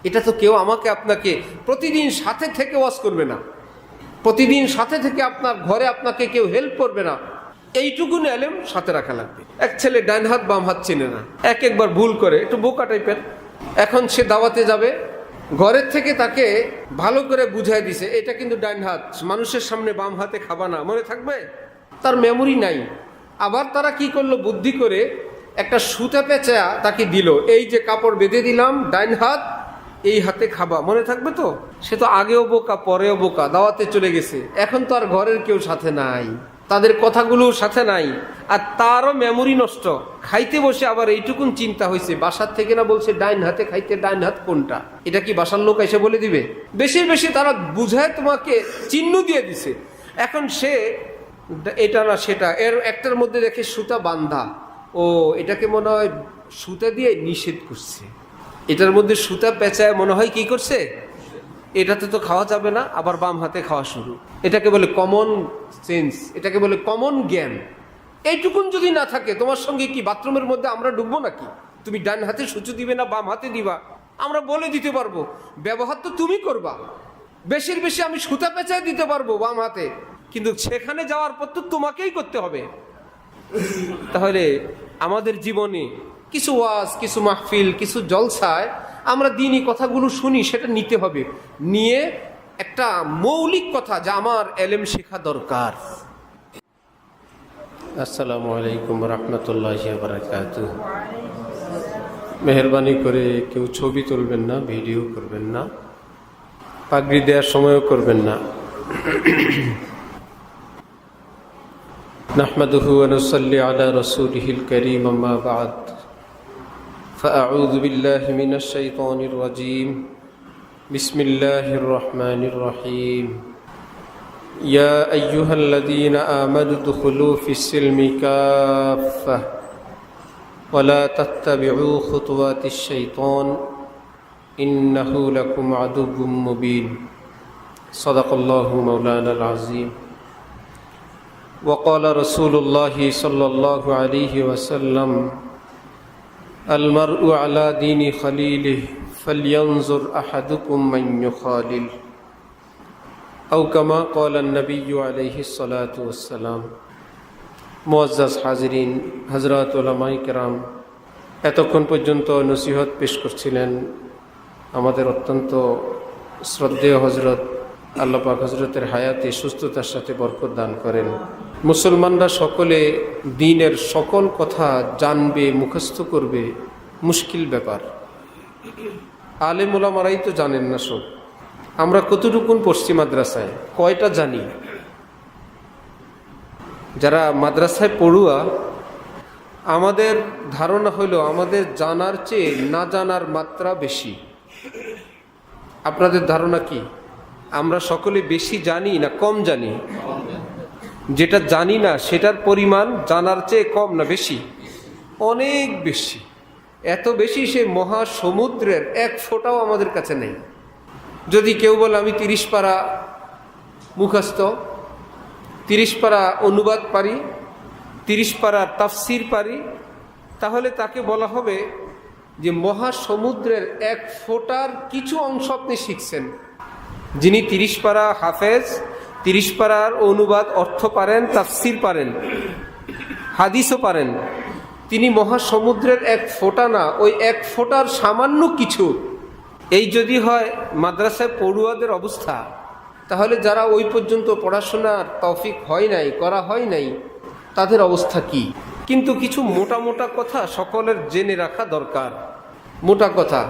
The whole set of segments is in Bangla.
এটা তো কেউ আমাকে আপনাকে প্রতিদিন সাথে থেকে ওয়াজ করবে না, প্রতিদিন সাথে থেকে আপনার ঘরে আপনাকে কেউ হেল্প করবে না। এইটুকুন এলেম সাথে রাখা লাগবে। এক ছেলে ডান হাত বাম হাত চেনে না, একবার ভুল করে, একটু বোকা টাইপের। এখন সে দাওয়াতে যাবে, ঘরের থেকে তাকে ভালো করে বুঝাই দিছে এটা কিন্তু ডান হাত, মানুষের সামনে বাম হাতে খাবা না, মনে থাকবে? তার মেমোরি নাই। আবার তারা কি করলো, বুদ্ধি করে একটা সুতা পেঁচা তাকে দিল, এই যে কাপড় বেঁধে দিলাম, ডান হাত এই হাতে খাবা, মনে থাকবে তো? সে তো আগেও বোকা পরেও বোকা, দাওয়াতে চলে গেছে। এখন তো আর ঘরের কেউ সাথে নাই, তাদের কথাগুলো সাথে নাই, আর তারও মেমোরি নষ্ট। খাইতে বসে আবার এইটুকুন চিন্তা হয়েছে, বাসার থেকে না বলছে ডাইন হাতে খাইতে, ডাইন হাত কোনটা, এটা কি বাসার লোক এসে বলে দিবে? বেশি বেশি তারা বুঝায় তোমাকে চিহ্ন দিয়ে দিছে। এখন সে এটা না সেটা, এর একটার মধ্যে দেখে সুতা বান্ধা, ও এটাকে মনে হয় সুতা দিয়ে নিষেধ করছে, এটার মধ্যে সুতা পেঁচায় মনে হয় কি করছে, এটাতে তো খাওয়া যাবে না, আবার বাম হাতে খাওয়া শুরু। এটাকে বলে কমন সেন্স, এটাকে বলে কমন জ্ঞান। এইটুকুন যদি না থাকে, তোমার সঙ্গে কি বাথরুমের মধ্যে আমরা ডুববো নাকি? তুমি ডান হাতে সূচু দিবে না বাম হাতে দিবা, আমরা বলে দিতে পারবো, ব্যবহার তো তুমি করবা। বেশির বেশি আমি সুতা পেঁচায় দিতে পারবো বাম হাতে, কিন্তু সেখানে যাওয়ার পর তো তোমাকেই করতে হবে। তাহলে আমাদের জীবনে কিছু ওয়াজ, কিছু মাহফিল, কিছু জলসায় আমরা দিনই কথাগুলো শুনি, সেটা নিতে হবে। নিয়ে একটা মৌলিক কথা, যা আমার এলেম শেখা দরকার। আসসালামু আলাইকুম রহমতুল্লাহি ওয়া বারাকাতুহু। মেহরবানি করে কেউ ছবি তুলবেন না, ভিডিও করবেন না, পাগড়ি দেওয়ার সময়ও করবেন না। নাহমাদুহু ওয়া নুসাল্লি আলা রাসূলিহিল কারীম, আম্মা বা'দ। فأعوذ بالله من الشيطان الرجيم. بسم الله الرحمن الرحيم. يا أيها الذين آمنوا ادخلوا في السلم كافة ولا تتبعوا خطوات الشيطان إنه لكم عدو مبين. صدق الله مولانا العظيم. وقال رسول الله صلى الله عليه وسلم: المرء على دين خليله فلينظر أحدكم من يخالل أو كما قال النبي عليه الصلاة والسلام. মুআজ্জাজ হাজিরিন, হযরত উলামায়ে কেরাম, এতক্ষণ পর্যন্ত নসিহত পেশ করছিলেন আমাদের অত্যন্ত শ্রদ্ধেয় হযরত। আল্লাহ পাক হযরতের হায়াতে সুস্থতার সাথে বরকত দান করেন। মুসলমানরা সকলে দ্বীনের সকল কথা জানবে, মুখস্থ করবে, মুশকিল ব্যাপার। আলেম ওলামারাই তো জানেন না সব। আমরা কতটুকুন পড়ছি মাদ্রাসায়, কয়টা জানি? যারা মাদ্রাসায় পড়ুয়া, আমাদের ধারণা হলো আমাদের জানার চেয়ে না জানার মাত্রা বেশি। আপনাদের ধারণা কি? আমরা সকলে বেশি জানি না কম জানি? যেটা জানি না সেটার পরিমাণ জানার চেয়ে কম না বেশি? অনেক বেশি। এত বেশি সে মহাসমুদ্রের এক ফোঁটাও আমাদের কাছে নেই। যদি কেউ বলে আমি 30 পারা মুখস্থ, 30 পারা অনুবাদ পারি, 30 পারা তাফসির পারি, তাহলে তাকে বলা হবে যে মহাসমুদ্রের এক ফোঁটার কিছু অংশ আপনি শিখছেন। যিনি 30 পারা হাফেজ, 30 পারার অনুবাদ অর্থ পারেন, তাফসির পারেন, হাদিসও পারেন, তিনি মহাসমুদ্রের এক ফোঁটা না, ওই এক ফোঁটার সামান্য কিছু। এই যদি হয় মাদ্রাসায় পড়ুয়াদের অবস্থা, তাহলে যারা ওই পর্যন্ত পড়াশোনার তৌফিক হয় নাই, করা হয় নাই, তাদের অবস্থা কি? কিন্তু কিছু মোটা মোটা কথা সকলের জেনে রাখা দরকার। মোটা কথা,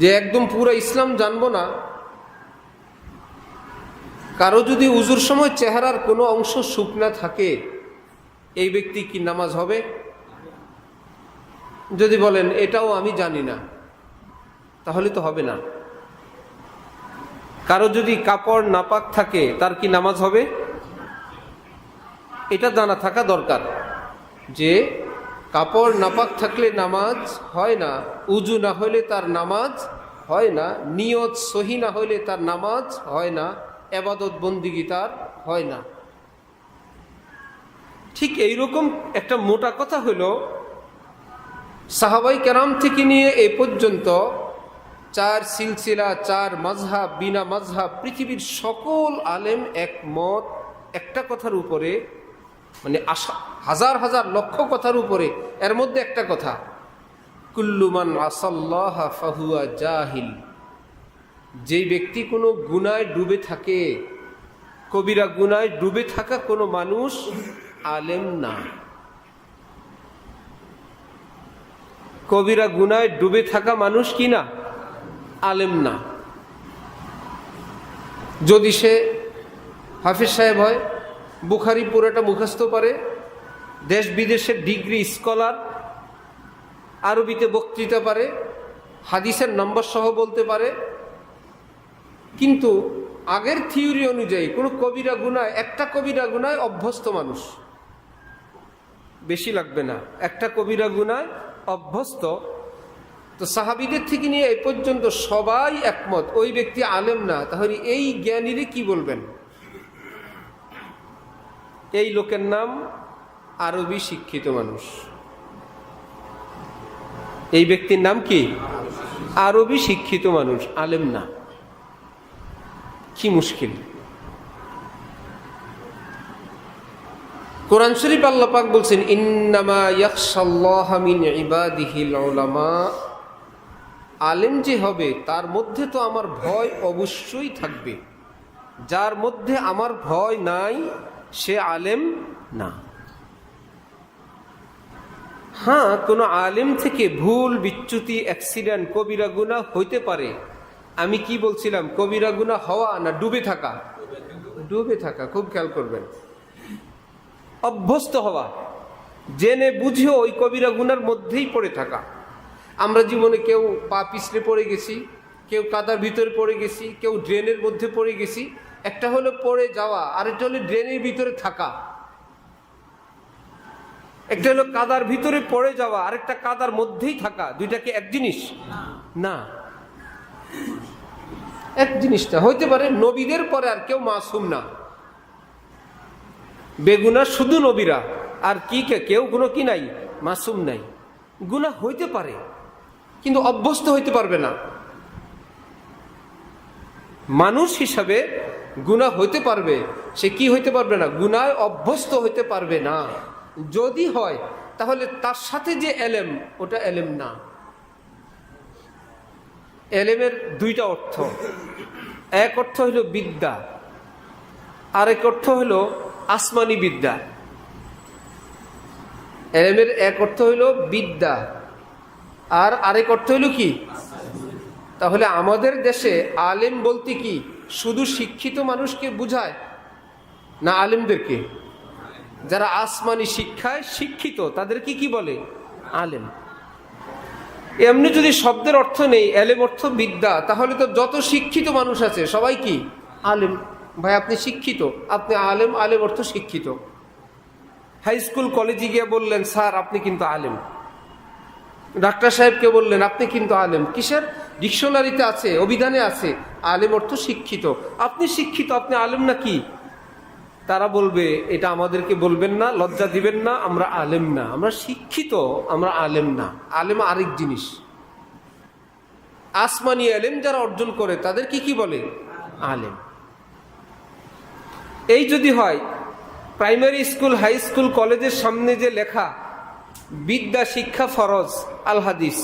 যে একদম পুরো ইসলাম জানবো না। কারো যদি উজুর সময় চেহারার কোনো অংশ শুকনা থাকে, এই ব্যক্তি কি নামাজ হবে? যদি বলেন এটাও আমি জানি না, তাহলে তো হবে না। কারো যদি কাপড় নাপাক থাকে, তার কি নামাজ হবে? এটা জানা থাকা দরকার যে কাপড় নাপাক থাকলে নামাজ হয় না, উজু না হলে তার নামাজ হয় না, নিয়ত সহি না হলে তার নামাজ হয় না, ইবাদত বন্দিগি তার হয় না। ঠিক এইরকম একটা মোটা কথা হলো, সাহাবাই কেরাম থেকে নিয়ে এ পর্যন্ত চার সিলসিলা, চার মাযহাব, বিনা মাযহাব, পৃথিবীর সকল আলেম একমত একটা কথার উপরে, মানে হাজার হাজার লক্ষ কথার উপরে। এর মধ্যে একটা কথা, কুল্লু মান আসাল্লাহ ফাহুয়া জাহিল। যেই ব্যক্তি কোনো গুনায় ডুবে থাকে, কবিরা গুনায় ডুবে থাকা কোনো মানুষ আলেম না। কবিরা গুনায় ডুবে থাকা মানুষ কি না? আলেম না। যদি সে হাফিজ সাহেব হয়, বুখারি পুরোটা মুখস্থ পারে, দেশ বিদেশের ডিগ্রি স্কলার, আরবিতে বক্তৃতা পারে, হাদিসের নম্বর সহ বলতে পারে, কিন্তু আগের থিওরি অনুযায়ী কোনো কবিরা গুনায়, একটা কবিরা গুনায় অভ্যস্ত মানুষ, বেশি লাগবে না, একটা কবিরা গুনায় অভ্যস্ত, তো সাহাবীদের থেকে নিয়ে এই পর্যন্ত সবাই একমত ওই ব্যক্তি আলেম না। তাহলে এই জ্ঞানীরে কি বলবেন? এই লোকের নাম আরবি শিক্ষিত মানুষ। এই ব্যক্তির নাম কি? আরবি শিক্ষিত মানুষ, আলেম না। কি মুশকিল! কোরআন শরীফ আল্লাহ পাক বলছেন, ইন্নামা ইয়াখশাল্লাহা মিন ইবাদিহিল উলামা। আলেম যে হবে তার মধ্যে তো আমার ভয় অবশ্যই থাকবে। যার মধ্যে আমার ভয় নাই সে আলেম না। হ্যাঁ, কোনো আলেম থেকে ভুল, বিচ্যুতি, অ্যাক্সিডেন্ট, কবিরা গুনাহ হইতে পারে। আমি কি বলছিলাম? কবিরা গুনাহ হওয়া না ডুবে থাকা? ডুবে থাকা, খুব খেয়াল করবেন। অভ্যস্ত হওয়া, জেনে বুঝেও ওই কবিরা গুনার মধ্যেই পড়ে থাকা। আমরা জীবনে কেউ পা পিছলে পড়ে গেছি, কেউ কাদার ভিতরে পড়ে গেছি, কেউ ড্রেনের মধ্যে পড়ে গেছি। একটা হলো পড়ে যাওয়া, আরেকটা হলো ড্রেনের ভিতরে থাকা। একটা হলো কাদার ভিতরে পড়ে যাওয়া, আরেকটা কাদার মধ্যেই থাকা। দুইটা কি এক জিনিস? না, এক জিনিসটা হইতে পারে। নবীদের পরে আর কেউ মাসুম না, বেগুনা শুধু নবীরা, আর কি কেউ কোনো কি নাই, মাসুম নাই। গুনাহ হইতে পারে কিন্তু অভ্যস্ত হইতে পারবে না। মানুষ হিসাবে গুনাহ হইতে পারবে, সে কি হইতে পারবে না? গুনায় অভ্যস্ত হইতে পারবে না। যদি হয় তাহলে তার সাথে যে এলেম, ওটা এলেম না। এলেমের দুইটা অর্থ। এক অর্থ হইল বিদ্যা, আরেক অর্থ হইল আসমানি বিদ্যা। এলেমের এক অর্থ হইল বিদ্যা, আর আরেক অর্থ হইল কি? তাহলে আমাদের দেশে আলেম বলতে কি শুধু শিক্ষিত মানুষকে বুঝায় না? আলেমদেরকে, যারা আসমানি শিক্ষায় শিক্ষিত তাদেরকে কি বলে? আলেম। এমনি যদি শব্দের অর্থ নেই, এলেম অর্থ বিদ্যা, তাহলে তো যত শিক্ষিত মানুষ আছে সবাই কি আলেম? ভাই আপনি শিক্ষিত, আপনি আলেম। আলেম অর্থ শিক্ষিত। হাই স্কুল কলেজে গিয়ে বললেন, স্যার আপনি কিন্তু আলেম। ডাক্তার সাহেবকে বললেন, আপনি কিন্তু আলেম। কিসের? ডিকশনারিতে আছে, অভিধানে আছে, আলেম অর্থ শিক্ষিত। আপনি শিক্ষিত, আপনি আলেম নাকি? তারা বলবে, এটা আমাদেরকে বলবেন না, লজ্জা দিবেন না, আমরা আলেম না, আমরা শিক্ষিত, আমরা আলেম না। আলেম আরেক জিনিস। আসমানি আলেম যারা অর্জন করে তাদেরকে কি বলে? আলেম। এই যদি হয়, প্রাইমারি স্কুল, হাই স্কুল, কলেজের সামনে যে লেখা বিদ্যা শিক্ষা ফরজ আল হাদিস,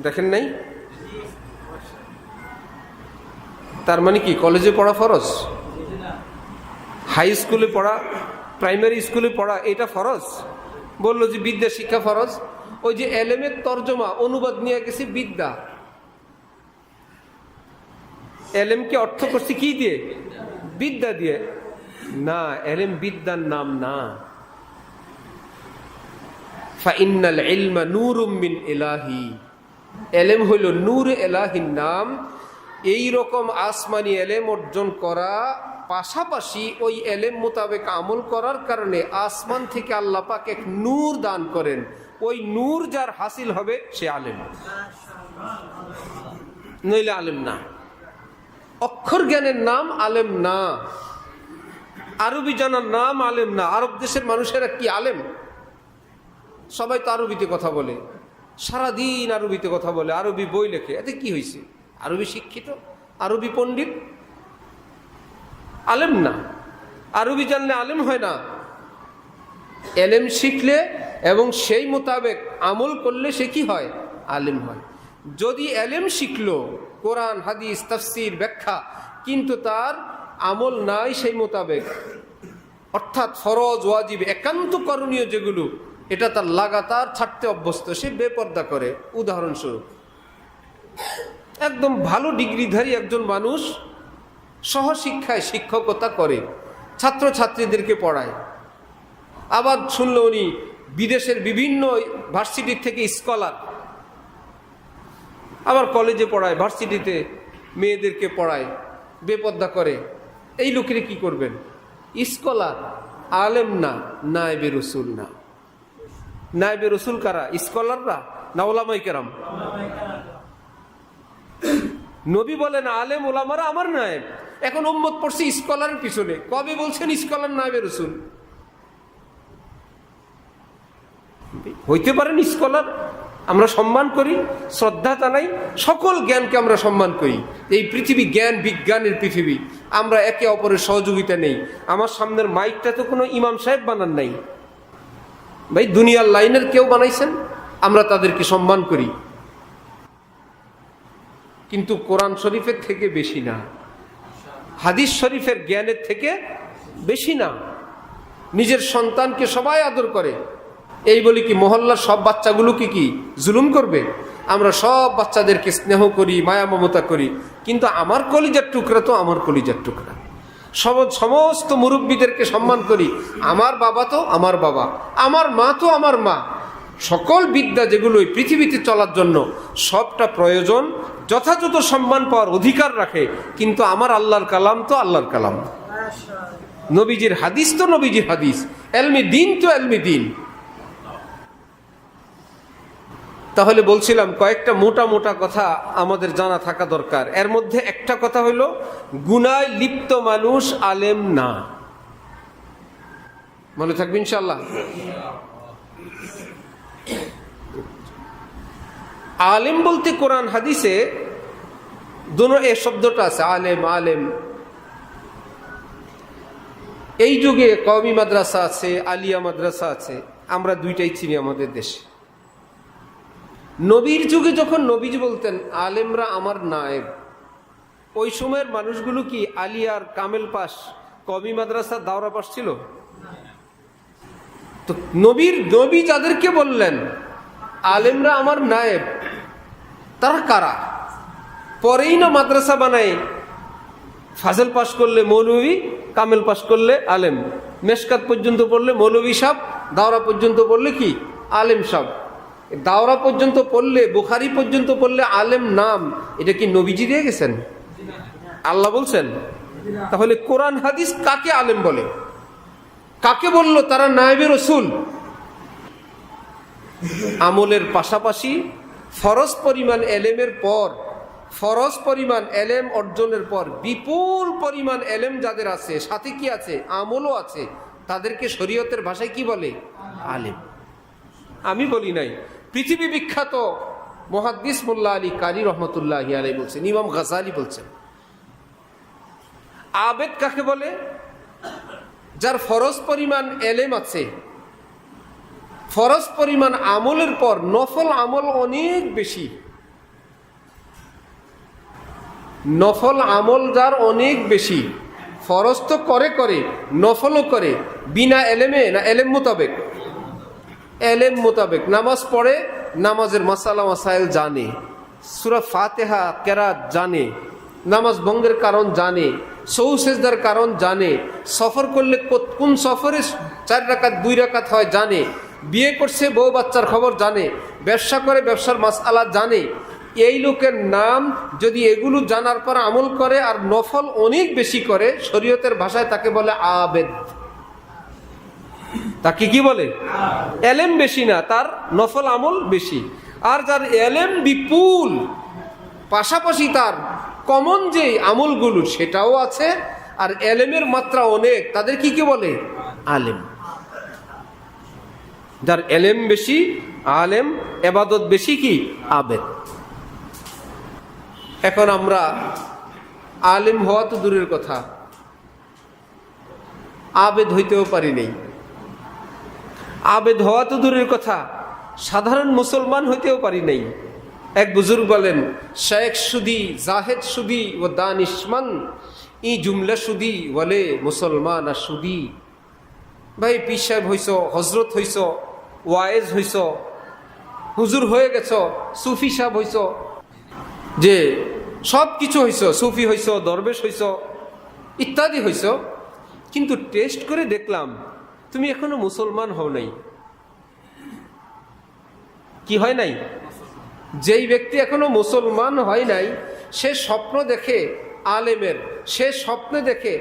দেখেন নাই? তার মানে কি কলেজে পড়া ফরজ? হাই স্কুলে পড়া, প্রাইমারি স্কুলে পড়া এটা ফরজ? বললো যে বিদ্যা শিক্ষা ফরজ। ওই যে এলেমের তর্জমা, অনুবাদ নিয়ে গেছে বিদ্যা। এলেমকে অর্থ করছি কি দিয়ে? বিদ্যা দিয়ে। না, এলেম বিদ্যার নাম না। ফাইন্নাল ইলমা নূরুম মিন ইলাহি। এলেম হইল নূর এলাহির নাম। এই রকম আসমানি এলেম অর্জন করা, পাশাপাশি ওই এলেম মোতাবেক আমল করার কারণে আসমান থেকে আল্লাহ পাক এক নূর দান করেন। ওই নূর যার হাসিল হবে সে আলেম, নইলে আলেম না। অক্ষর জ্ঞানের নাম আলেম না, আরবি জানার নাম আলেম না। আরব দেশের মানুষেরা কি আলেম? সবাই তো আরবিতে কথা বলে, সারাদিন আরবিতে কথা বলে, আরবি বই লেখে, এতে কি হয়েছে? আরবি শিক্ষিত, আরবি পণ্ডিত, আলেম না। আরবি জানলে আলেম হয় না। এলেম শিখলে এবং সেই মোতাবেক আমল করলে সে কি হয়? আলেম হয়। যদি এলেম শিখলো, কোরআন হাদিস তাফসীর ব্যাখ্যা, কিন্তু তার আমল নাই সেই মোতাবেক, অর্থাৎ ফরজ ওয়াজিব একান্ত করণীয় যেগুলো, এটা তার লাগাতার ছাড়তে অভ্যস্ত, সে বেপর্দা করে। উদাহরণস্বরূপ, একদম ভালো ডিগ্রিধারী একজন মানুষ সহশিক্ষায় শিক্ষকতা করে, ছাত্রছাত্রীদেরকে পড়ায়, আবার শুনল উনি বিদেশের বিভিন্ন ভার্সিটির থেকে স্কলার, আবার কলেজে পড়ায়, ভার্সিটিতে মেয়েদেরকে পড়ায়, বেপর্দা করে। এই লোকের কি করবেন? স্কলার, আলেম না, নায়েবে রসুল না। নায়েবে রসুল কারা? স্কলাররা না ওলামায়ে কেরাম? নবী বলেন আলেম ওলামারা আমার নায়েব। এখন উম্মত পড়ছে স্কলারের পিছনে। কবে বলছেন স্কলার নায়েবে রসুল? হইতে পারেন স্কলার, আমরা সম্মান করি, শ্রদ্ধা জানাই, সকল জ্ঞানকে আমরা সম্মান করি। এই পৃথিবী জ্ঞান বিজ্ঞানের পৃথিবী, আমরা একে অপরের সহযোগিতা নেই। আমার সামনের মাইকটা তো কোনো ইমাম সাহেব বানান নাই ভাই, দুনিয়ার লাইনের কেউ বানাইছেন, আমরা তাদেরকে সম্মান করি, কিন্তু কোরআন শরীফের থেকে বেশি না, হাদিস শরীফের জ্ঞানের থেকে বেশি না। নিজের সন্তানকে সবাই আদর করে, এই বলি কি মহল্লার সব বাচ্চাগুলোকে কি জুলুম করবে? আমরা সব বাচ্চাদেরকে স্নেহ করি, মায়া মমতা করি, কিন্তু আমার কলিজার টুকরা তো আমার কলিজার টুকরা। সমস্ত মুরব্বীদেরকে সম্মান করি, আমার বাবা তো আমার বাবা, আমার মা তো আমার মা। সকল বিদ্যা যেগুলো এই পৃথিবীতে চলার জন্য সবটা প্রয়োজন, যথাযথ সম্মান পাওয়ার অধিকার রাখে, কিন্তু আমার আল্লাহর কালাম তো আল্লাহর কালাম, নবীজির হাদিস তো নবীজির হাদিস, এলমি দিন তো এলমি দিন। তাহলে বলছিলাম কয়েকটা মোটা মোটা কথা আমাদের জানা থাকা দরকার। এর মধ্যে একটা কথা হলো, গুনায় লিপ্ত মানুষ আলেম না। মনে থাকবে ইনশাআল্লাহ। আলেম বলতে কোরআন হাদিসে দুনো এই শব্দটা আছে, আলেম আলেম। এই যুগে কওমি মাদ্রাসা আছে, আলিয়া মাদ্রাসা আছে, আমরা দুইটাই চিনি আমাদের দেশে। নবীর যুগে যখন নবীজি বলতেন আলেমরা আমার নায়েব, ওই সময়ের মানুষগুলো কি আলিয়ার কামেল পাস, কওমি মাদ্রাসার দাওরা পাস ছিল? তো নবী যাদেরকে বললেন আলেমরা আমার নায়েব, তারা কারা? পরেই না মাদ্রাসা বানায়, ফাজল পাস করলে মৌলভী, কামেল পাস করলে আলেম, মেশকাত পর্যন্ত পড়লে মৌলভী সাহেব, দাওরা পর্যন্ত পড়লে কি আলেম সাহেব। দাওরা পর্যন্ত পড়লে, বুখারি পর্যন্ত পড়লে আলেম নাম, এটা কি নবীজি দিয়ে গেছেন? আল্লাহ বলছেন? তাহলে কোরআন হাদিস কাকে আলেম বলে? কাকে বলল তারা নায়েবে রসুল? আমলের পাশাপাশি ফরজ পরিমাণ এলেমের পর, ফরজ পরিমাণ এলেম অর্জনের পর বিপুল পরিমাণ এলেম যাদের আছে, সাথে কি আছে? আমলও আছে, তাদেরকে শরীয়তের ভাষায় কি বলে? আলেম। আমি বলি নাই, পৃথিবী বিখ্যাত মুহাদ্দিস মোল্লা আলী কারি রহমতুল্লাহি আলাইহি বলছেন, ইমাম গাজালি বলছেন। আবেদ কাকে বলে? যার ফরজ পরিমাণ এলেম আছে, ফরজ পরিমাণ আমলের পর নফল আমল অনেক বেশি, নফল আমল যার অনেক বেশি, ফরজ তো করে, নফলও করে, বিনা এলেমে না এলেম মোতাবেক? এলেম মোতাবেক নামাজ পড়ে, নামাজের মাসালা মাসাইল জানে, সূরা ফাতিহা কেরাত জানে, নামাজ ভঙ্গের কারণ জানে, সহু সেজদার কারণ জানে, সফর করলে কোন সফরে 4 রাকাত 2 রাকাত হয় জানে, বিয়ে করছে বউ বাচ্চার খবর জানে, ব্যবসা করে ব্যবসার মাসআলা জানে। এই লোকের নাম যদি এগুলো জানার পর আমল করে আর নফল অনেক বেশি করে, শরীয়তের ভাষায় তাকে বলে আবেদ। তাকে কি বলে? এলেম বেশি না, তার নফল আমল বেশি। আর যার এলেম বিপুল, পাশাপাশি তার কমন যে আমলগুলো সেটাও আছে, আর এলেমের মাত্রা অনেক, তাদের কি বলে? আলেম। যার এলেম বেশি, আলেম, ইবাদত বেশি কি আবেদ। এখন আমরা আলেম হওয়া তো দূরের কথা, আবেদ হইতেও পারি নাই। আবেদ হওয়া তো দূরের কথা, সাধারণ মুসলমান হইতেও পারি নাই। এক বুজুর্গ বলেন, শেখ সুদি, জাহেদ সুদি ও দানিশমান, ই জুমলা সুদি বলে মুসলমান আর সুদি। ভাই পীর সাহেব হইছ, হজরত হইছ, ওয়াইজ হইছ, হুজুর হয়ে গেছ, সুফি সাহেব হইছ, যে সব কিছু হইছ, সুফি হইছ, দরবেশ হইছ, ইত্যাদি হইছ, কিন্তু টেস্ট করে দেখলাম তুমি এখনো মুসলমান হও নাই। কি হয় নাই? যেই ব্যক্তি এখনো মুসলমান হয় নাই, সে স্বপ্ন দেখে আলেমের, সে স্বপ্নে দেখে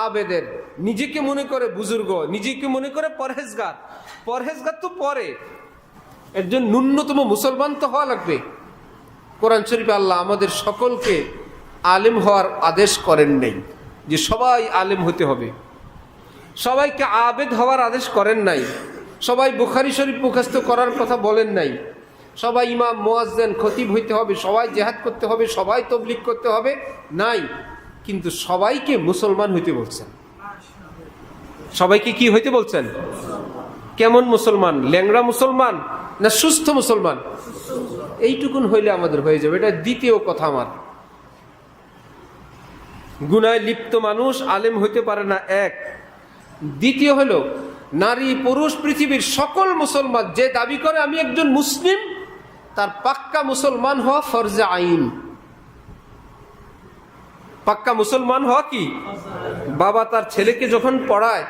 আবেদের, নিজেকে মনে করে বুজুর্গ, নিজেকে মনে করে পরহেজগার। পরহেজগার তো পরে, একজন ন্যূনতম মুসলমান তো হওয়া লাগবে। কোরআন শরীফে আল্লাহ আমাদের সকলকে আলেম হওয়ার আদেশ করেন নাই যে সবাই আলেম হতে হবে, সবাইকে আবেদ হওয়ার আদেশ করেন নাই, সবাই বুখারী শরীফ মুখস্থ করার কথা বলেন নাই, সবাই ইমাম, মুয়াজ্জিন, খতিব হইতে হবে, সবাই জিহাদ করতে হবে, সবাই তাবলীগ করতে হবে নাই। কিন্তু সবাইকে মুসলমান হইতে বলছেন। সবাইকে কি হইতে বলছেন? কেমন মুসলমান? ল্যাংড়া মুসলমান না সুস্থ মুসলমান? এইটুকুন হইলে আমাদের হয়ে যাবে। এটা দ্বিতীয় কথা আমার। গুনায় লিপ্ত মানুষ আলেম হইতে পারে না, এক। দ্বিতীয় হলো, নারী পুরুষ পৃথিবীর সকল মুসলমান যে দাবি করে আমি একজন মুসলিম, তার পাক্কা মুসলমান হওয়া ফরজে আইন। পাক্কা মুসলমান হওয়া কি? বাবা তার ছেলেকে যখন পড়ায়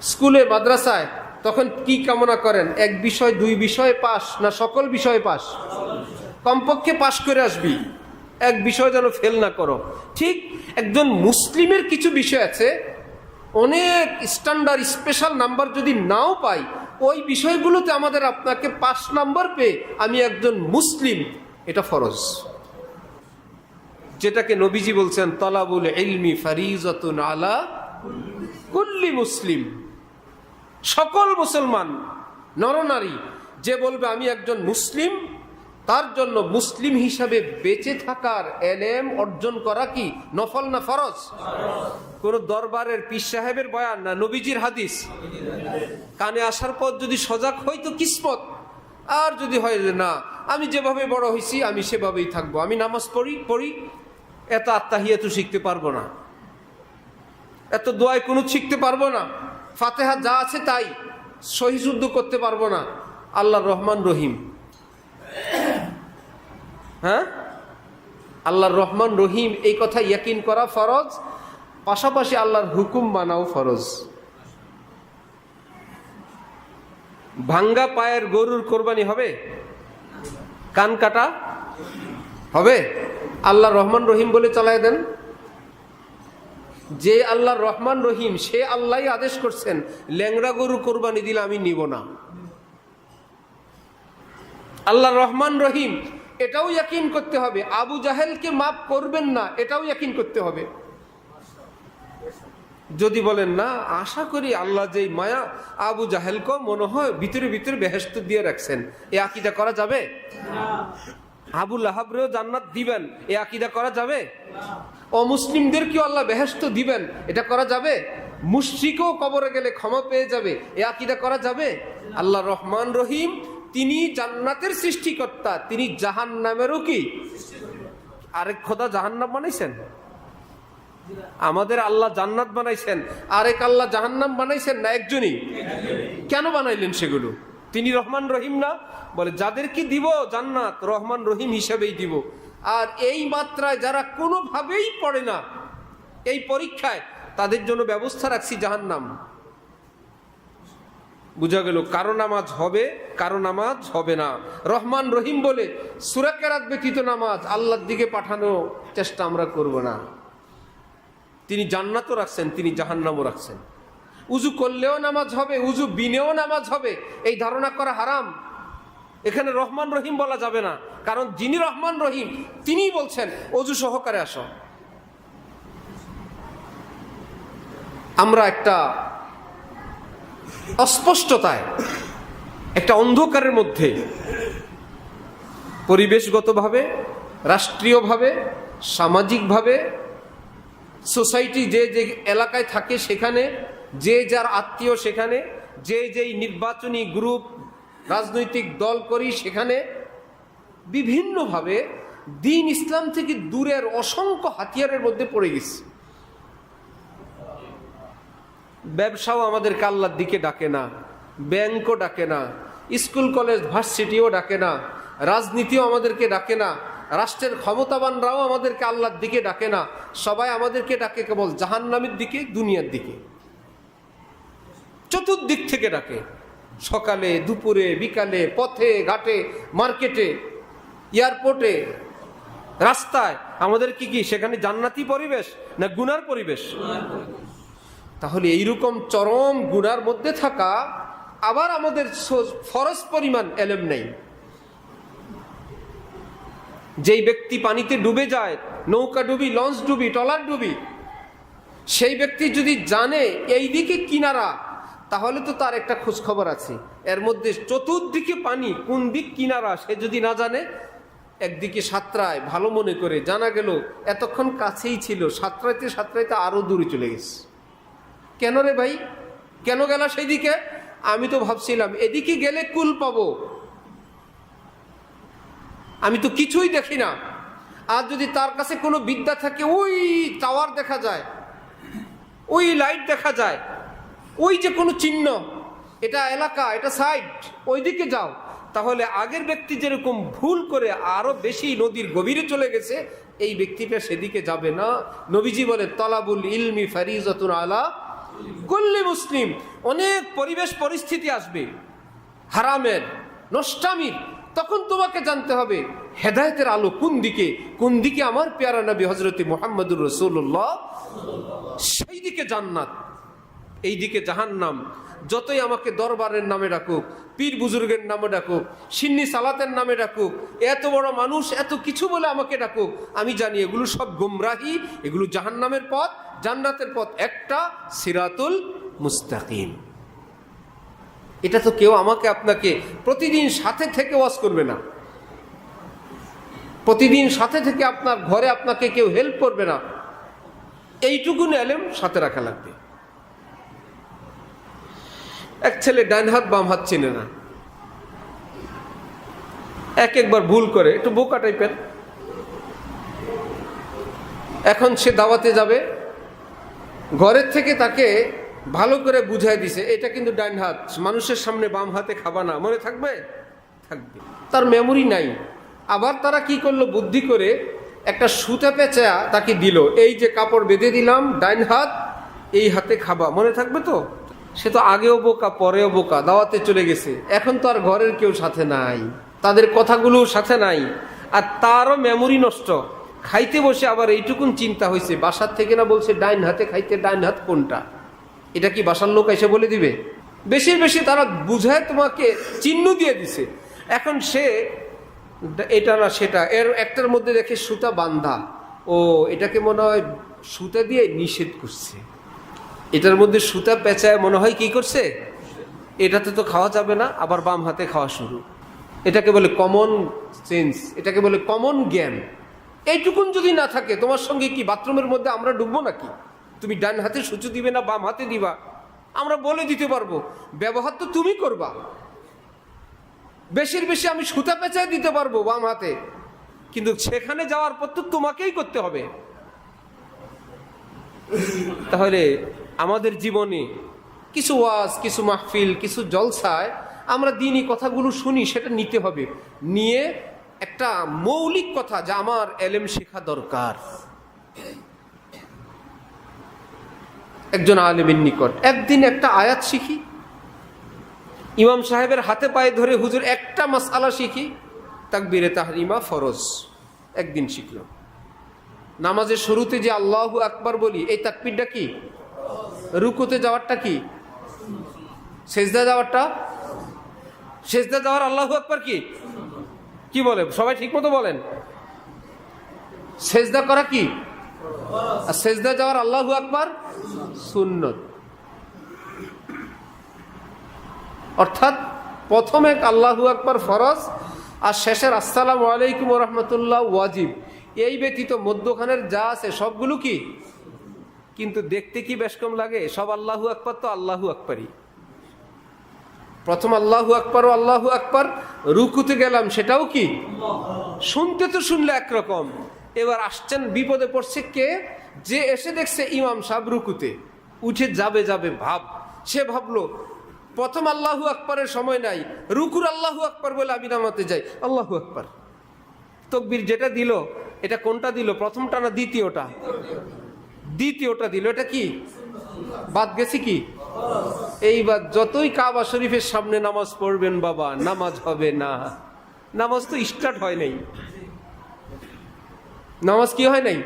স্কুলে মাদ্রাসায়, তখন কি কামনা করেন? এক বিষয়, দুই বিষয়ে পাস, না সকল বিষয়ে পাস? কমপক্ষে পাস করে আসবি, এক বিষয় যেন ফেল না করো। ঠিক একজন মুসলিমের কিছু বিষয় আছে, অনেক স্ট্যান্ডার্ড স্পেশাল নাম্বার যদি নাও পাই, ওই বিষয়গুলোতে আমাদের আপনাকে 5 নাম্বার পেয়ে আমি একজন মুসলিম, এটা ফরজ। যেটাকে নবীজি বলছেন, তলাবুল ইলমি ফারিজাতুন আলা কুল্লি মুসলিম। সকল মুসলমান নরনারী যে বলবে আমি একজন মুসলিম, তার জন্য মুসলিম হিসাবে বেঁচে থাকার এলেম অর্জন করা কি নফল না ফরজ? কোন দরবারের পীর সাহেবের বয়ান না নবীজির হাদিস কানে আসার পর যদি সজাগ হইতো কিসমত, আর যদি হয় যে না আমি যেভাবে বড় হয়েছি আমি সেভাবেই থাকবো, আমি নামাজ পড়ি এত আত্তাহিয়াতু শিখতে পারবো না, এত দোয়ায় কুনুত শিখতে পারবো না, ফাতেহা যা আছে তাই, সহি শুদ্ধ করতে পারবো না, আল্লাহ রহমান রহিম। হ্যাঁ, আল্লাহর রহমান রহিম এই কথা ইয়াকিন করা ফরজ, পাশাপাশি আল্লাহর হুকুম মানাও ফরজ। ভাঙ্গা পায়ের গরুর কোরবানি হবে? কান কাটা হবে? আল্লাহ রহমান রহিম বলে চালায় দেন। যে আল্লাহ রহমান রহিম, সে আল্লাহ আদেশ করছেন ল্যাংড়া গরু কোরবানি দিলে আমি নিব না। আল্লাহ রহমান রহিম এটাও ইয়াকিন করতে হবে, আবু জাহেলকে মাফ করবেন না, এটাও ইয়াকিন করতে হবে। যদি বলেন না, আশা করি আল্লাহ যে মায়া আবু জাহেলকে মনে হয় ভিতরে ভিতরে বেহেশত দিয়ে রাখছেন, এ আকীদা করা যাবে? আবু লাহাবরেও জান্নাত দিবেন, এ আকীদা করা যাবে? অমুসলিমদেরকেও আল্লাহ বেহেশত দিবেন, এটা করা যাবে? মুশরিকও কবরে গেলে ক্ষমা পেয়ে যাবে, এ আকীদা করা যাবে? আল্লাহ রহমান রহিম তিনি জান্নাতের সৃষ্টিকর্তা, তিনি জাহান্নামেরও কি আরেক খোদা জাহান্নাম বানাইছেন? আমাদের আল্লাহ জান্নাত বানাইছেন, আরেক আল্লাহ জাহান্নাম বানাইছেন না? একজনই। কেন বানাইলেন সেগুলো? তিনি রহমান রহিম না? বলে যাদেরকে দিব জান্নাত রহমান রহিম হিসেবেই দিব। আর এই মাত্রায় যারা কোনোভাবেই পড়ে না এই পরীক্ষায়, তাদের জন্য ব্যবস্থা রাখছি জাহান্নাম। বুঝা গেল? কারো নামাজ হবে, কারো নামাজ হবে না। রহমান রহিম বলে সূরা কেরাত ব্যতীত নামাজ আল্লাহর দিকে পাঠানো চেষ্টা আমরা করব না। তিনি জান্নাতও রাখছেন, তিনি জাহান্নামও রাখছেন। উজু করলেও নামাজ হবে, উজু বিনেও নামাজ হবে, এই ধারণা করা হারাম। এখানে রহমান রহিম বলা যাবে না, কারণ যিনি রহমান রহিম তিনিই বলছেন অজু সহকারে আসো। আমরা একটা অস্পষ্টতায়, একটা অন্ধকারের মধ্যে পরিবেশগতভাবে, রাষ্ট্রীয়ভাবে, সামাজিকভাবে, সোসাইটি যে যে এলাকায় থাকে সেখানে, যে যার আত্মীয় সেখানে, যে যেই নির্বাচনী গ্রুপ রাজনৈতিক দল করি সেখানে, বিভিন্নভাবে দিন ইসলাম থেকে দূরের অসংখ্য হাতিয়ারের মধ্যে পড়ে গেছে। ব্যবসাও আমাদেরকে আল্লাহর দিকে ডাকে না, ব্যাংকও ডাকে না, স্কুল কলেজ ভার্সিটিও ডাকে না, রাজনীতিও আমাদেরকে ডাকে না, রাষ্ট্রের ক্ষমতাবানরাও আমাদেরকে আল্লাহর দিকে ডাকে না। সবাই আমাদেরকে ডাকে কেবল জাহান্নামের দিকে, দুনিয়ার দিকে। চতুর্দিক থেকে ডাকে, সকালে, দুপুরে, বিকালে, পথে ঘাটে, মার্কেটে, এয়ারপোর্টে, রাস্তায়। আমাদের কি সেখানে জান্নাতি পরিবেশ না গুনার পরিবেশ? তাহলে এইরকম চরম গুনার মধ্যে থাকা, আবার আমাদের ফরজ পরিমাণ এলেম নেই। যেই ব্যক্তি পানিতে ডুবে যায়, নৌকা ডুবি, লঞ্চ ডুবি, ট্রলার ডুবি, সেই ব্যক্তি যদি জানে এই দিকে কিনারা, তাহলে তো তার একটা খোঁজ খবর আছে। এর মধ্যে চতুর্দিকে পানি, কোন দিক কিনারা সে যদি না জানে, একদিকে সাঁতরায় ভালো মনে করে, জানা গেল এতক্ষণ কাছেই ছিল, সাঁতরাইতে সাঁতরাইতে আরো দূরে চলে গেছে। কেন রে ভাই, কেন গেল সেই দিকে? আমি তো ভাবছিলাম এদিকে গেলে কুল পাবো, আমি তো কিছুই দেখি না। আর যদি তার কাছে কোনো বিদ্যা থাকে, ওই টাওয়ার দেখা যায়, ওই লাইট দেখা যায়, ওই যে কোনো চিহ্ন, এটা এলাকা, এটা সাইড, ওই দিকে যাও, তাহলে আগের ব্যক্তি যেরকম ভুল করে আরো বেশি নদীর গভীরে চলে গেছে, এই ব্যক্তিটা সেদিকে যাবে না। নবীজি বলে, তলাবুল ইলমি ফারিজাতুন আলা কুল্লি মুসলিম। অনেক পরিবেশ পরিস্থিতি আসবে হারামের, নষ্টামির, তখন তোমাকে জানতে হবে হেদায়েতের আলো কোন দিকে, কোন দিকে আমার পেয়ারা নবী হযরত মুহাম্মদুর রাসূলুল্লাহ, সেই দিকে জান্নাত, এই দিকে জাহান্নাম। যতই আমাকে দরবারের নামে ডাকুক, পীর বুজুর্গের নামে ডাকুক, সিন্নি সালাতের নামে ডাকুক, এত বড় মানুষ এত কিছু বলে আমাকে ডাকুক, আমি জানি এগুলো সব গুমরাহি, এগুলো জাহান্নামের পথ। জান্নাতের পথ একটা, সিরাতুল মুস্তাকিম। এটা তো কেউ আমাকে আপনাকে প্রতিদিন সাথে থেকে ওয়াজ করবে না, প্রতিদিন সাথে থেকে আপনার ঘরে আপনাকে কেউ হেল্প করবে না। এইটুকুন এলেম সাথে রাখা লাগবে। এক ছেলে ডান হাত বাম হাত চেনে না, একবার ভুল করে, একটু বোকা টাইপের। এখন সে দাওয়াতে যাবে, ঘরের থেকে তাকে ভালো করে বুঝাই দিছে এটা কিন্তু ডান হাত, মানুষের সামনে বাম হাতে খাবা না, মনে থাকবে? থাকবে। তার মেমোরি নাই। আবার তারা কি করলো, বুদ্ধি করে একটা সুতা পেঁচা তাকে দিল, এই যে কাপড় বেঁধে দিলাম, ডান হাত এই হাতে খাবা, মনে থাকবে তো? সে তো আগেও বোকা, পরেও বোকা, দাওয়াতে চলে গেছে। এখন তো আর ঘরের কেউ সাথে নাই, তাদের কথাগুলো সাথে নাই, আর তারও মেমোরি নষ্ট। খাইতে বসে আবার এইটুকুন চিন্তা হয়েছে, বাসার থেকে না বলছে ডাইন হাতে খাইতে, ডাইন হাত কোনটা? এটা কি বাসার লোক এসে বলে দিবে? বেশি বেশি তারা বুঝায় তোমাকে চিহ্ন দিয়ে দিছে। এখন সে এটা না সেটা, এর একটার মধ্যে দেখে সুতা বান্ধা, ও এটাকে মনে হয় সুতা দিয়ে নিষেধ করছে, এটার মধ্যে সুতা পেঁচায় মনে হয় কি করছে, এটাতে তো খাওয়া যাবে না, আবার বাম হাতে খাওয়া শুরু। এটাকে বলে কমন সেন্স, এটাকে বলে কমন জ্ঞান। এইটুকুন যদি না থাকে, তোমার সঙ্গে কি বাথরুমের মধ্যে আমরা ডুববো নাকি? তুমি ডান হাতে সূচু দিবে না বাম হাতে দিবা, আমরা বলে দিতে পারবো, ব্যবহার তো তুমি করবা। বেশির বেশি আমি সুতা পেঁচায় দিতে পারবো বাম হাতে, কিন্তু সেখানে যাওয়ার পর তো তোমাকেই করতে হবে। তাহলে আমাদের জীবনে কিছু ওয়াজ, কিছু মাহফিল, কিছু জলসায় আমরা দিনই কথাগুলো শুনি, সেটা নিতে হবে। নিয়ে একটা মৌলিক কথা, যা আমার এলেম শেখা দরকার। একজন আলেমের নিকট একদিন একটা আয়াত শিখি, ইমাম সাহেবের হাতে পায়ে ধরে হুজুর একটা মাসআলা শিখি, তাকবীরে তাহরিমা ফরজ, একদিন শিখলাম। নামাজের শুরুতে যে আল্লাহু আকবার বলি, এই তাকবীরটা কি? রুকুতে যাওয়ারটা কি? সেজদা যাওয়ারটা? সেজদা যাওয়ার আল্লাহু আকবার কি? কি বলে সবাই ঠিক মতো বলেন? সেজদা করা কি? আর সেজদা যাওয়ার আল্লাহু আকবার সুন্নত। অর্থাৎ প্রথমে আল্লাহু আকবার ফরজ, আর শেষের আসসালামু আলাইকুম ওয়া রাহমাতুল্লাহ ওয়াজিব। এই ব্যতীত মধ্যখানের যা আছে সবগুলো কি, কিন্তু দেখতে কি বেশ কম লাগে? সব আল্লাহু আকবার তো আল্লাহু আকবারই। প্রথম আল্লাহু আকবার ও আল্লাহু আকবার, রুকুতে গেলাম সেটাও কি, শুনতে তো শুনলে একরকম। এবার আসছেন, বিপদে পড়ছে কে? যে এসে দেখছে ইমাম সাহেব রুকুতে উঠে যাবে যাবে ভাব, সে ভাবলো প্রথম আল্লাহু আকবারের সময় নাই, রুকুর আল্লাহু আকবার বলে আমি নামাতে যাই, আল্লাহু আকবার। তাকবীর যেটা দিল, এটা কোনটা দিল, প্রথমটা না দ্বিতীয়টা? দ্বিতীয়টা দিল। এটা কি বাদ গেছে কি? এইবার যতই কাবা শরীফের সামনে নামাজ পড়বেন বাবা, নামাজ হবে না। নামাজ তো স্টার্ট হয় নাই। নামাজ কি হয় নাই?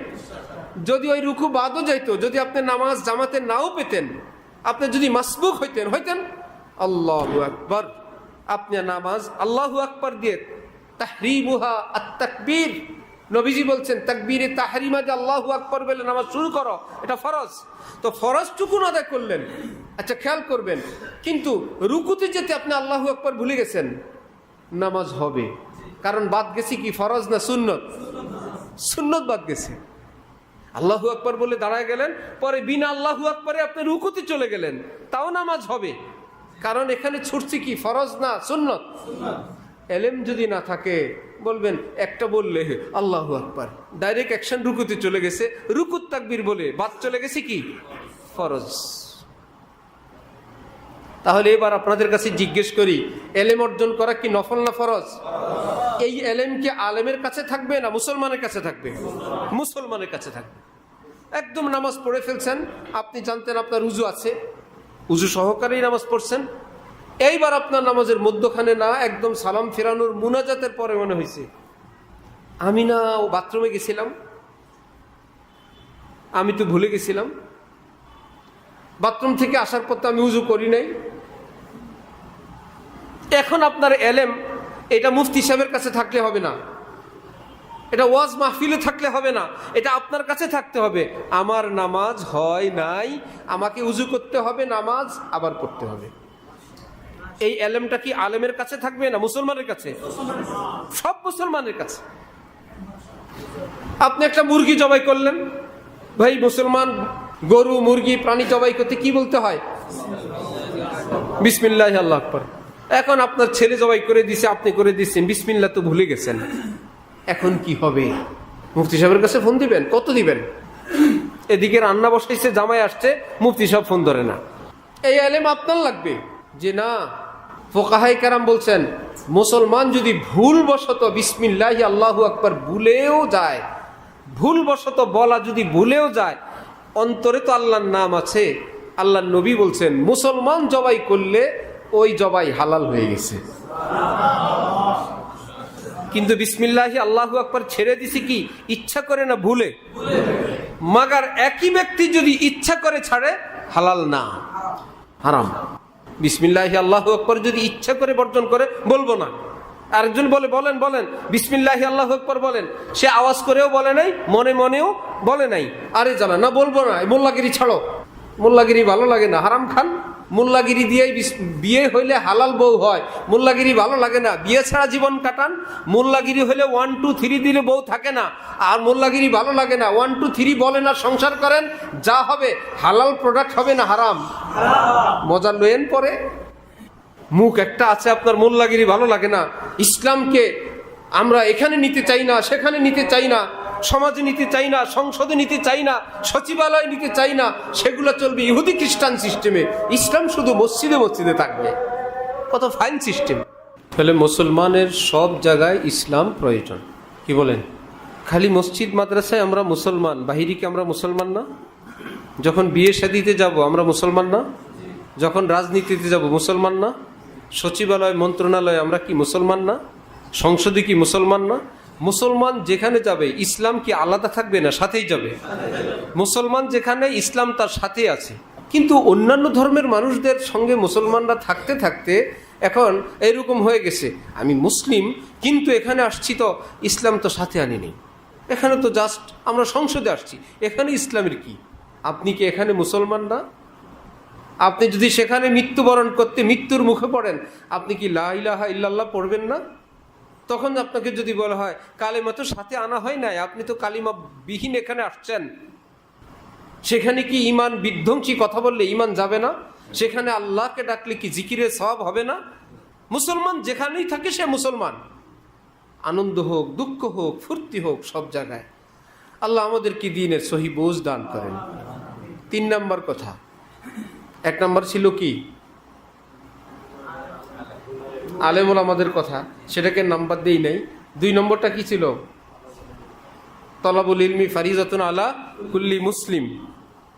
যদি ওই রুকু বাদও যাইতো, যদি আপনি নামাজ জামাতে নাও পেতেন, আপনি যদি মাসবুক হইতেন আল্লাহু আকবার, আপনি নামাজ আল্লাহু আকবার দিয়ে তাহরিমুহা আত-তাকবীর, নবীজি বলছেন তাকবীরে তাহরিমা যে আল্লাহু আকবার বলে নামাজ শুরু করো, এটা ফরজ। তো ফরজটুকু আদায় করলেন। আচ্ছা খেয়াল করবেন, কিন্তু রুকুতে যেতে আপনি আল্লাহু আকবার ভুলে গেছেন, নামাজ হবে। কারণ বাদ গেছে কি, ফরজ না সুন্নত? সুন্নত বাদ গেছে। আল্লাহু আকবার বলে দাঁড়ায় গেলেন, পরে বিনা আল্লাহু আকবারে আপনি রুকুতে চলে গেলেন, তাও নামাজ হবে। কারণ এখানে ছুটছে কি, ফরজ না সুন্নত। এলেম যদি না থাকে, বলবেন একটা বললে আল্লাহু আকবার, ডাইরেক্ট অ্যাকশন রুকুতে চলে গেছে, রুকুত তাকবীর বলে বাদ চলে গেছে কি, ফরজ। তাহলে এবার আপনাদের কাছে জিজ্ঞেস করি, এলেম অর্জন করা কি নফল না ফরজ? এই এলেম কি আলেমের কাছে থাকবে না মুসলমানের কাছে থাকবে? মুসলমানের কাছে থাকবে। একদম নামাজ পড়ে ফেলছেন, আপনি জানতেন আপনার উজু আছে, উজু সহকারেই নামাজ পড়ছেন, এইবার আপনার নামাজের মধ্যখানে না, একদম সালাম ফেরানোর মুনাজাতের পরে মনে হয়েছে আমি না বাথরুমে গেছিলাম, আমি তো ভুলে গেছিলাম, বাথরুম থেকে আসার পর তো আমি উজু করি নাই। এখন আপনার এলেম এটা মুফতি সাহেবের কাছে থাকলে হবে না, এটা ওয়াজ মাহফিলে থাকলে হবে না, এটা আপনার কাছে থাকতে হবে। আমার নামাজ হয় নাই, আমাকে উজু করতে হবে, নামাজ আবার পড়তে হবে। এই এলেমটা কি আলেমের কাছে থাকবে না মুসলমানের কাছে? সব মুসলমানের কাছে। আপনি একটা মুরগি জবাই করলেন, ভাই মুসলমান গরু মুরগি প্রাণী জবাই করতে কি বলতে হয়? বিসমিল্লাহ আল্লাহু আকবার। এখন আপনার ছেলে জবাই করে দিছে, আপনি করে দিচ্ছেন, বিসমিল্লাহ তো ভুলে গেছেন, এখন কি হবে? মুফতি সাহেবের কাছে ফোন দিবেন? কত দিবেন? এদিকে রান্না বসাইছে, জামাই আসছে, মুফতি সাহেব ফোন ধরে না। এই এলেম আপনার লাগবে যে না, ফুকাহায়ে কেরাম বলছেন মুসলমান যদি ভুলবশত বিসমিল্লাহ আল্লাহু আকবার ভুলেও যায়, ভুলবশত বলা যদি ভুলেও যায়, অন্তরে তো আল্লাহর নাম আছে। আল্লাহর নবী বলছেন মুসলমান জবাই করলে ওই জবাই হালাল হয়ে গেছে। কিন্তু বিসমিল্লাহি আল্লাহু আকবার ছেড়ে দিছি কি ইচ্ছা করে না ভুলে? মাগার একই ব্যক্তি যদি ইচ্ছা করে ছাড়ে, হালাল না, হারাম। বিসমিল্লাহি আল্লাহু আকবার যদি ইচ্ছা করে বর্জন করে, বলবো না। আরেকজন বলে বলেন বলেন বিসমিল্লাহি আল্লাহু আকবার বলেন, সে আওয়াজ করেও বলে নাই, মনে মনেও বলে নাই, আরে জানা না বলবো না, মোল্লাগিরি ছাড়ো, মোল্লাগিরি ভালো লাগে না, হারাম খান। মোল্লাগিরি দিয়েই বিয়ে হইলে হালাল বউ হয়, মোল্লাগিরি ভালো লাগে না, বিয়ে ছাড়া জীবন কাটান। মোল্লাগিরি হলে 1 2 3 দিলে বউ থাকে না, আর মোল্লাগিরি ভালো লাগে না, 1 2 3 বলেন আর সংসার করেন, যা হবে হালাল প্রোডাক্ট হবে না হারাম? মজা লয়েন পরে। মুখ একটা আছে আপনার, মোল্লাগিরি ভালো লাগে না, ইসলামকে আমরা এখানে নিতে চাই না, সেখানে নিতে চাই না, সমাজে নিতে চাই না, সংসদে নিতে চাই না, সচিবালয় নিতে চাই না, সেগুলো চলবে ইহুদি খ্রিস্টান সিস্টেমে, ইসলাম শুধু মসজিদে মসজিদে থাকবে। কত ফাইন সিস্টেম। তাহলে মুসলমানের সব জায়গায় ইসলাম প্রয়োজন। কি বলেন? খালি মসজিদ মাদ্রাসায় আমরা মুসলমান, বাহিরে কি আমরা মুসলমান না? যখন বিয়ে শাদিতে যাব আমরা মুসলমান না? যখন রাজনীতিতে যাব মুসলমান না? সচিবালয় মন্ত্রণালয় আমরা কি মুসলমান না? সংসদে কি মুসলমান না? মুসলমান যেখানে যাবে ইসলাম কি আলাদা থাকবে না সাথেই যাবে? মুসলমান যেখানে ইসলাম তার সাথে আছে। কিন্তু অন্যান্য ধর্মের মানুষদের সঙ্গে মুসলমানরা থাকতে থাকতে এখন এরকম হয়ে গেছে, আমি মুসলিম কিন্তু এখানে আসছি তো ইসলাম তো সাথে আনিনি, এখানে তো জাস্ট আমরা সংসদে আসছি, এখানে ইসলামের কি? আপনি কি এখানে মুসলমান না? আপনি যদি সেখানে মৃত্যুবরণ করতে মৃত্যুর মুখে পড়েন, আপনি কি লা ইলাহা ইল্লাল্লাহ পড়বেন না? তখন আপনাকে যদি বলা হয় কালিমা তো সাথে আনা হয় নাই, আপনি তো কালিমা বিহীন এখানে আসছেন, সেখানে কি ইমান বিধ্বংসী কথা বললে ইমান যাবে না? সেখানে আল্লাহকে ডাকলে কি জিকিরের সওয়াব হবে না? মুসলমান যেখানেই থাকে সে মুসলমান, আনন্দ হোক, দুঃখ হোক, ফুর্তি হোক, সব জায়গায়। আল্লাহ আমাদের কি দিনের সহি বোঝ দান করেন। 3 নম্বর কথা, 1 নম্বর ছিল কি আলেমুল আমাদের কথা, সেটাকে নাম্বার দেই নাই। 2 নম্বরটা কি ছিল? তলাবুল ইলমি ফারিজাতুন আলা কুল্লি মুসলিম,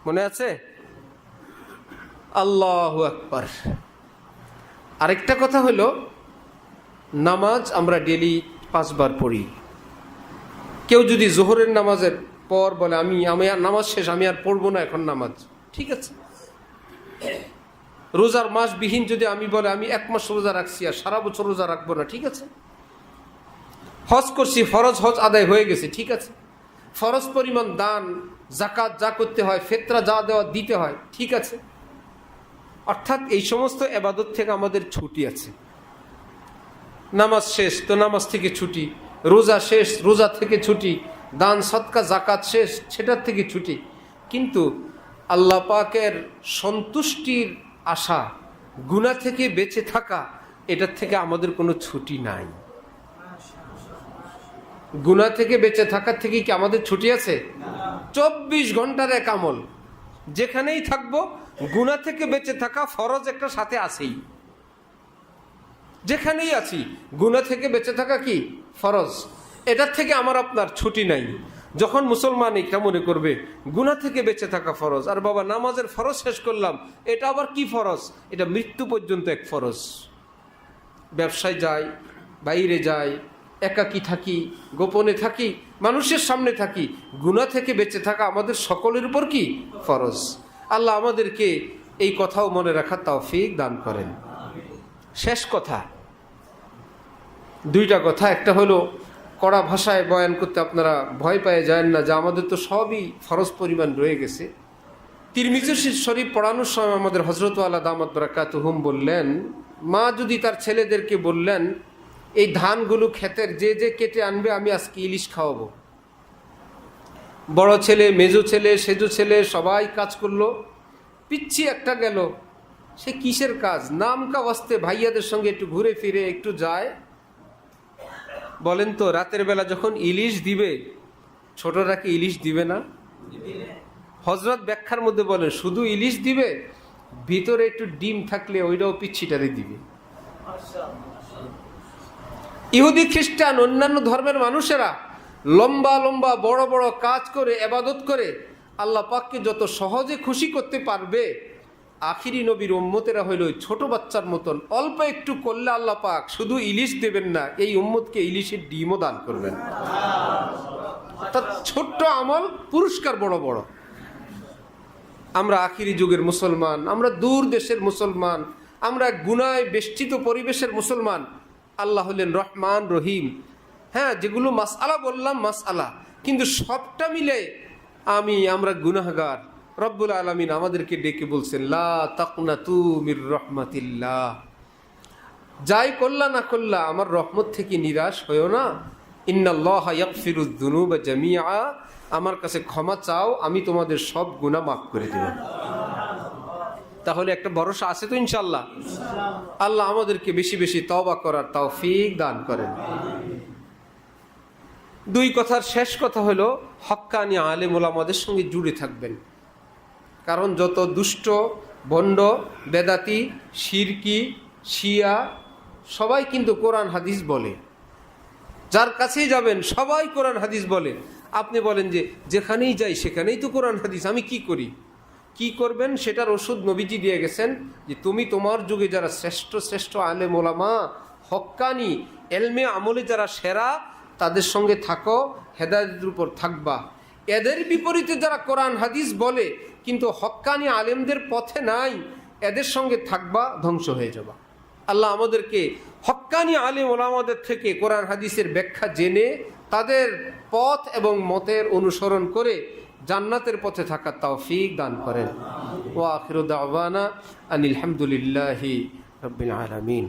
মনে আছে? আল্লাহু আকবার। আরেকটা কথা হলো, নামাজ আমরা ডেলি 5 বার পড়ি। কেউ যদি জোহরের নামাজের পর বলে আমি নামাজ শেষ, আমি আর পড়বো না এখন নামাজ, ঠিক আছে। রোজার মাস বিহীন যদি আমি বলে আমি 1 মাস রোজা রাখছি আর সারা বছর রোজা রাখবো না, ঠিক আছে। হজ করছি, ফরজ হজ আদায় হয়ে গেছে, ঠিক আছে। ফরজ পরিমাণ দান জাকাত যা করতে হয়, ফিতরা যা দেওয়া দিতে হয়, ঠিক আছে। অর্থাৎ এই সমস্ত ইবাদত থেকে আমাদের ছুটি আছে। নামাজ শেষ তো নামাজ থেকে ছুটি, রোজা শেষ রোজা থেকে ছুটি, দান সদকা জাকাত শেষ সেটার থেকে ছুটি। কিন্তু আল্লাহ পাকের সন্তুষ্টির আশা, গুনাহ থেকে বেঁচে থাকা, এটার থেকে আমাদের কোনো ছুটি নাই। গুনাহ থেকে বেঁচে থাকার থেকে কি আমাদের ছুটি আছে? 24 ঘন্টার এক আমল, যেখানেই থাকবো গুনাহ থেকে বেঁচে থাকা ফরজ একটা সাথে আছেই। যেখানেই আছি গুনাহ থেকে বেঁচে থাকা কি ফরজ, এটার থেকে আমার আপনার ছুটি নাই। যখন মুসলমান এটা মনে করবে গুনাহ থেকে বেঁচে থাকা ফরজ, আর বাবা নামাজের ফরজ শেষ করলাম, এটা আবার কি ফরজ? এটা মৃত্যু পর্যন্ত এক ফরজ। ব্যবসায় যাই, বাইরে যাই, একাকী থাকি, গোপনে থাকি, মানুষের সামনে থাকি, গুনাহ থেকে বেঁচে থাকা আমাদের সকলের উপর কি ফরজ। আল্লাহ আমাদেরকে এই কথাও মনে রাখার তৌফিক দান করেন। শেষ কথা, 2টা কথা। একটা হলো কড়া ভাষায় বয়ান করতে আপনারা ভয় পেয়ে যায় না, যে আমাদের তো সবই ফরজ পরিমাণ রয়ে গেছে। তিরমিজি শরীফ পড়ানোর সময় আমাদের হযরত আলা দামাত বারাকাতুহুম বললেন, মা যদি তার ছেলেদেরকে বললেন এই ধানগুলো ক্ষেতের যে যে কেটে আনবে আমি আজকে ইলিশ খাওয়াবো। বড় ছেলে, মেজো ছেলে, সেজো ছেলে সবাই কাজ করলো, পিচ্ছি একটা গেল, সে কিসের কাজ? নাম কা ওয়াস্তে ভাইয়াদের সঙ্গে একটু ঘুরে ফিরে একটু যায়। বলেন তো রাতের বেলা যখন ইলিশ দিবে, ছোটরা কি ইলিশ দিবে না? হযরত ব্যাখ্যার মধ্যে বলেন শুধু ইলিশ দিবে, ভিতরে একটু ডিম থাকলে ওইটাও পিচ্ছিটারে দিবে। ইহুদি খ্রিস্টান অন্যান্য ধর্মের মানুষেরা লম্বা লম্বা বড় বড় কাজ করে ইবাদত করে আল্লাহ পাককে যত সহজে খুশি করতে পারবে, আখিরি নবীর উম্মতেরা হইল ছোট বাচ্চার মতন, অল্প একটু করলে আল্লাহ পাক শুধু ইলিশ দেবেন না, এই উম্মতকে ইলিশের ডিমও দান করবেন। অর্থাৎ ছোট্ট আমল, পুরস্কার বড় বড়। আমরা আখিরি যুগের মুসলমান, আমরা দূর দেশের মুসলমান, আমরা গুনায় বেষ্টিত পরিবেশের মুসলমান। আল্লাহ হলেন রহমান রহিম। হ্যাঁ, যেগুলো মাসআলা বললাম মাসআলা, কিন্তু সবটা মিলে আমরা গুনাহগার। রব্বুল আলামিন আমাদেরকে ডেকে বলছেন লা তাকনাতু মির রাহমাতিল্লাহ, যাই করলা না করলা আমার রহমত থেকে নিরাশ হয়ো না। ইন্নাল্লাহা ইয়াগফিরুয যুনুবা জামিআ, আমার কাছে ক্ষমা চাও, আমি তোমাদের সব গুনাহ মাফ করে দেব। তাহলে একটা ভরসা আছে তো ইনশাআল্লাহ। আল্লাহ আমাদেরকে বেশি বেশি তওবা করার তৌফিক দান করেন। 2 কথার শেষ কথা হলো হক্কানি আলেম ওলামাদের সঙ্গে জুড়ে থাকবেন। কারণ যত দুষ্ট, ভণ্ড, বেদাতি, শিরকি, শিয়া সবাই কিন্তু কোরআন হাদিস বলে। যার কাছেই যাবেন সবাই কোরআন হাদিস বলে। আপনি বলেন যে যেখানেই যাই সেখানেই তো কোরআন হাদিস, আমি কি করি? কি করবেন সেটার ওষুধ নবীজি দিয়ে গেছেন, যে তুমি তোমার যুগে যারা শ্রেষ্ঠ শ্রেষ্ঠ আলেম ওলামা, হক্কানি এলমে আমলে যারা সেরা, তাদের সঙ্গে থাকো, হেদায়েতের উপর থাকবা। এদের বিপরীতে যারা কোরআন হাদিস বলে কিন্তু হক্কানি আলেমদের পথে নাই, এদের সঙ্গে থাকবা, ধ্বংস হয়ে যাবা। আল্লাহ আমাদেরকে হক্কানি আলেম ওলামাদের থেকে কোরআন হাদিসের ব্যাখ্যা জেনে তাদের পথ এবং মতের অনুসরণ করে জান্নাতের পথে থাকার তৌফিক দান করেন। ওয়া আখিরু দাওয়ানা আনিল হামদুলিল্লাহি রাব্বিল আলামিন।